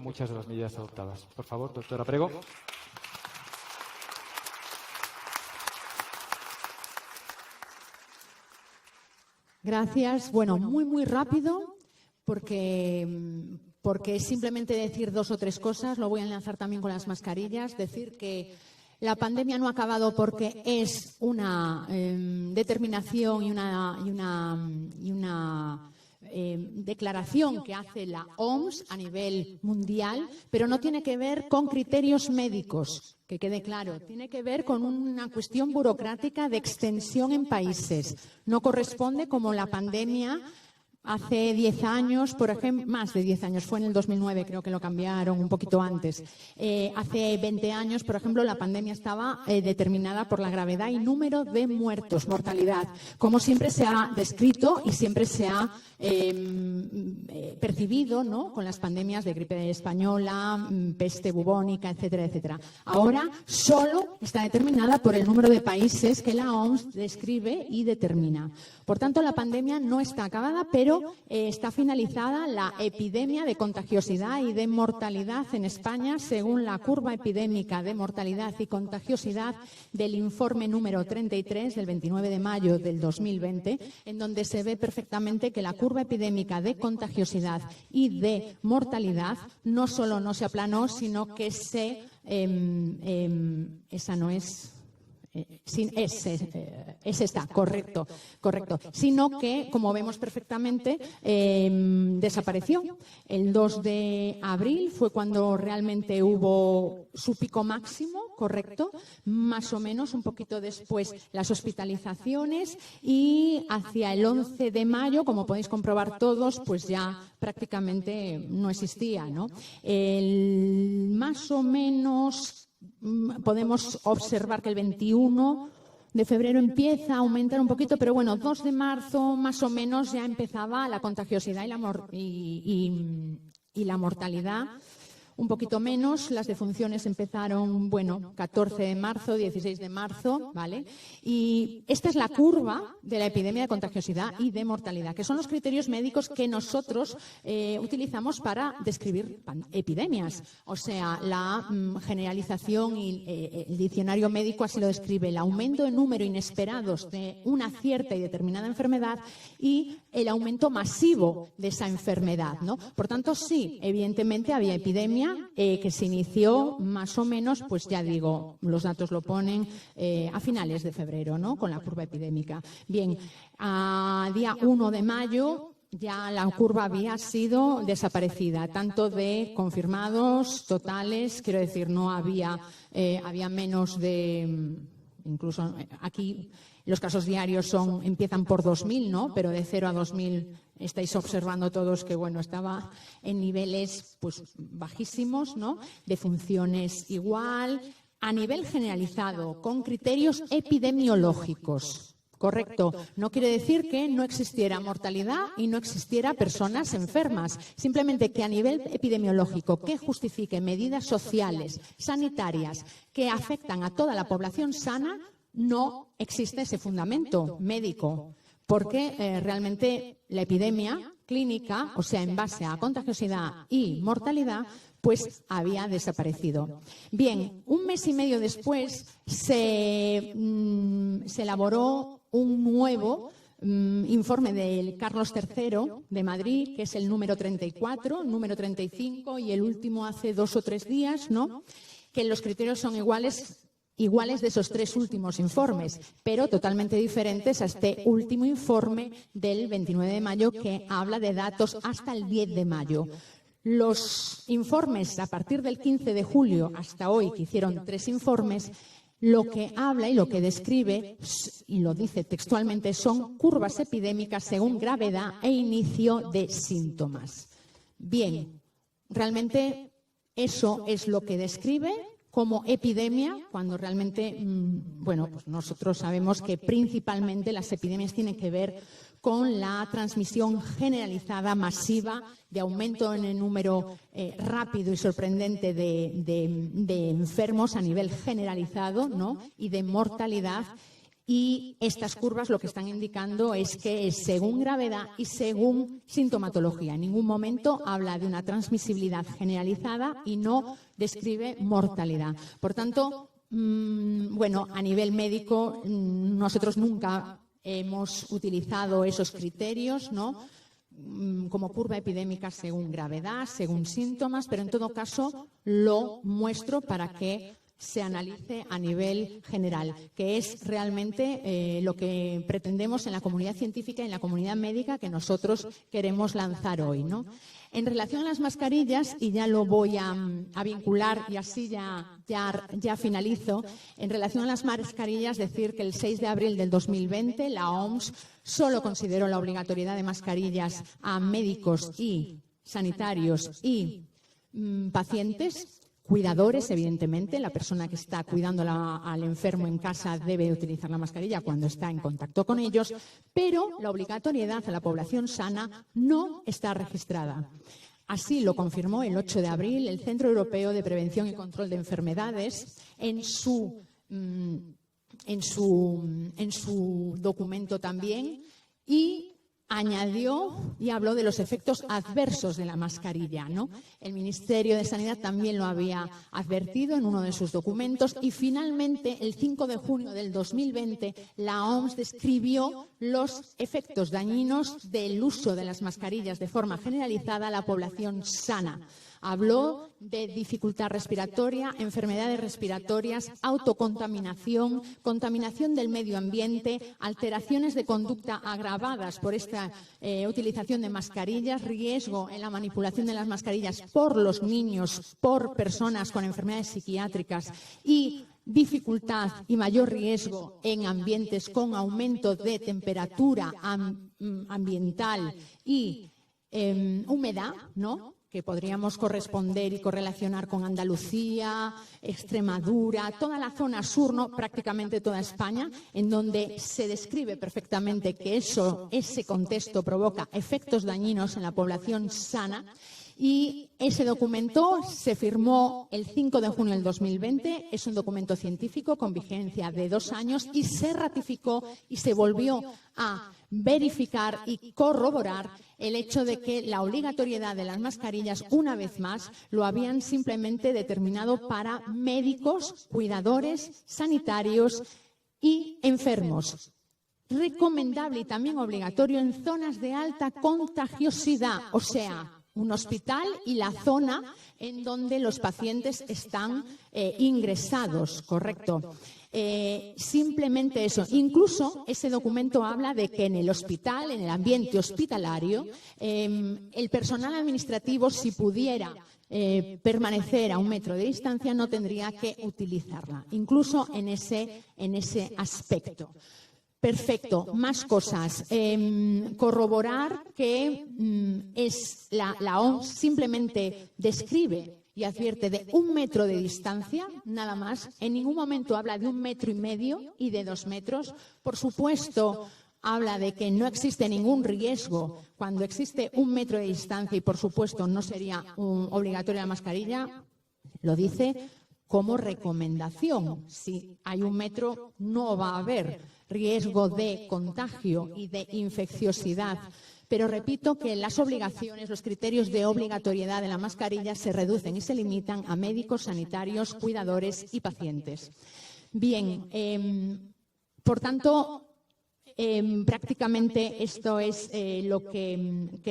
muchas de las medidas adoptadas. Por favor, doctora Prego. Gracias. Bueno, muy rápido, porque es simplemente decir dos o tres cosas. Lo voy a enlazar también con las mascarillas. Decir que la pandemia no ha acabado porque es una determinación y una declaración que hace la OMS a nivel mundial, pero no tiene que ver con criterios médicos, que quede claro. Tiene que ver con una cuestión burocrática de extensión en países. No corresponde como la pandemia hace 10 años, por ejemplo, más de 10 años, fue en el 2009, creo que lo cambiaron un poquito antes. Hace 20 años, por ejemplo, la pandemia estaba determinada por la gravedad y número de muertos, mortalidad, como siempre se ha descrito y siempre se ha percibido, ¿no?, con las pandemias de gripe española, peste bubónica, etcétera, etcétera. Ahora solo está determinada por el número de países que la OMS describe y determina. Por tanto, la pandemia no está acabada, pero está finalizada la epidemia de contagiosidad y de mortalidad en España, según la curva epidémica de mortalidad y contagiosidad del informe número 33 del 29 de mayo del 2020, en donde se ve perfectamente que la curva epidémica de contagiosidad y de mortalidad no solo no se aplanó, sino que esa no es... Es esta, correcto, sino que, como vemos perfectamente, desapareció. El 2 de abril fue cuando realmente hubo su pico máximo, correcto, más o menos un poquito después las hospitalizaciones, y hacia el 11 de mayo, como podéis comprobar todos, pues ya prácticamente no existía, ¿no? Más o menos podemos observar que el 21 de febrero empieza a aumentar un poquito, pero bueno, 2 de marzo más o menos ya empezaba la contagiosidad y la mortalidad. Un poquito menos, las defunciones empezaron, bueno, 14 de marzo, 16 de marzo, ¿vale? Y esta es la curva de la epidemia de contagiosidad y de mortalidad, que son los criterios médicos que nosotros utilizamos para describir epidemias. O sea, la generalización y el diccionario médico así lo describe: el aumento de número inesperados de una cierta y determinada enfermedad y el aumento masivo de esa enfermedad, ¿no? Por tanto, sí, evidentemente había epidemia que se inició más o menos, pues ya digo, los datos lo ponen a finales de febrero, ¿no?, con la curva epidémica. Bien, a día 1 de mayo ya la curva había sido desaparecida, tanto de confirmados, totales, quiero decir, no había, había menos de, incluso aquí los casos diarios empiezan por 2.000, ¿no?, pero de 0 a 2.000 estáis observando todos que, bueno, estaba en niveles pues bajísimos, ¿no?, de funciones igual, a nivel generalizado, con criterios epidemiológicos. Correcto. No quiere decir que no existiera mortalidad y no existiera personas enfermas. Simplemente que a nivel epidemiológico, que justifique medidas sociales, sanitarias, que afectan a toda la población sana, no existe ese fundamento médico. Porque realmente la epidemia clínica, o sea, en base a contagiosidad y mortalidad, pues había desaparecido. Bien, un mes y medio después se elaboró un nuevo informe del Carlos III de Madrid, que es el número 34, número 35 y el último hace 2 o 3 días, ¿no?, que los criterios son iguales de esos 3 últimos informes, pero totalmente diferentes a este último informe del 29 de mayo que habla de datos hasta el 10 de mayo. Los informes a partir del 15 de julio hasta hoy, que hicieron 3 informes, lo que habla y lo que describe, y lo dice textualmente, son curvas epidémicas según gravedad e inicio de síntomas. Bien, realmente eso es lo que describe como epidemia, cuando realmente, bueno, pues nosotros sabemos que principalmente las epidemias tienen que ver con la transmisión generalizada, masiva, de aumento en el número rápido y sorprendente de enfermos a nivel generalizado, ¿no?, y de mortalidad. Y estas curvas lo que están indicando es que es según gravedad y según sintomatología. En ningún momento habla de una transmisibilidad generalizada y no describe mortalidad. Por tanto, bueno, a nivel médico, nosotros nunca hemos utilizado esos criterios, ¿no?, como curva epidémica según gravedad, según síntomas, pero en todo caso lo muestro para que se analice a nivel general, que es realmente lo que pretendemos en la comunidad científica y en la comunidad médica que nosotros queremos lanzar hoy, ¿no? En relación a las mascarillas, y ya lo voy a vincular y así ya finalizo, en relación a las mascarillas, decir que el 6 de abril del 2020 la OMS solo consideró la obligatoriedad de mascarillas a médicos y sanitarios y pacientes. Cuidadores, evidentemente, la persona que está cuidando al enfermo en casa debe utilizar la mascarilla cuando está en contacto con ellos, pero la obligatoriedad a la población sana no está registrada. Así lo confirmó el 8 de abril el Centro Europeo de Prevención y Control de Enfermedades en su documento también, y añadió y habló de los efectos adversos de la mascarilla, ¿no? El Ministerio de Sanidad también lo había advertido en uno de sus documentos y finalmente el 5 de junio del 2020 la OMS describió los efectos dañinos del uso de las mascarillas de forma generalizada a la población sana. Habló de dificultad respiratoria, enfermedades respiratorias, autocontaminación, contaminación del medio ambiente, alteraciones de conducta agravadas por esta utilización de mascarillas, riesgo en la manipulación de las mascarillas por los niños, por personas con enfermedades psiquiátricas y dificultad y mayor riesgo en ambientes con aumento de temperatura ambiental y humedad, ¿no?, que podríamos corresponder y correlacionar con Andalucía, Extremadura, toda la zona sur, ¿no?, prácticamente toda España, en donde se describe perfectamente que ese contexto provoca efectos dañinos en la población sana. Y ese documento se firmó el 5 de junio del 2020, es un documento científico con vigencia de 2 años y se ratificó y se volvió a verificar y corroborar el hecho de que la obligatoriedad de las mascarillas, una vez más, lo habían simplemente determinado para médicos, cuidadores, sanitarios y enfermos. Recomendable y también obligatorio en zonas de alta contagiosidad, o sea, un hospital y la zona en donde los pacientes están ingresados, correcto. Simplemente eso. Incluso ese documento habla de que en el hospital, en el ambiente hospitalario, el personal administrativo, si pudiera permanecer a 1 metro de distancia, no tendría que utilizarla, incluso en ese aspecto. Perfecto, más cosas. Corroborar que la OMS simplemente describe y advierte de 1 metro de distancia, nada más. En ningún momento habla de 1,5 metros y de 2 metros. Por supuesto, habla de que no existe ningún riesgo cuando existe 1 metro de distancia y, por supuesto, no sería obligatoria la mascarilla. Lo dice como recomendación. Si hay 1 metro, no va a haber riesgo de contagio y de infecciosidad. Pero repito que las obligaciones, los criterios de obligatoriedad de la mascarilla se reducen y se limitan a médicos, sanitarios, cuidadores y pacientes. Bien, por tanto, prácticamente esto es lo que queremos.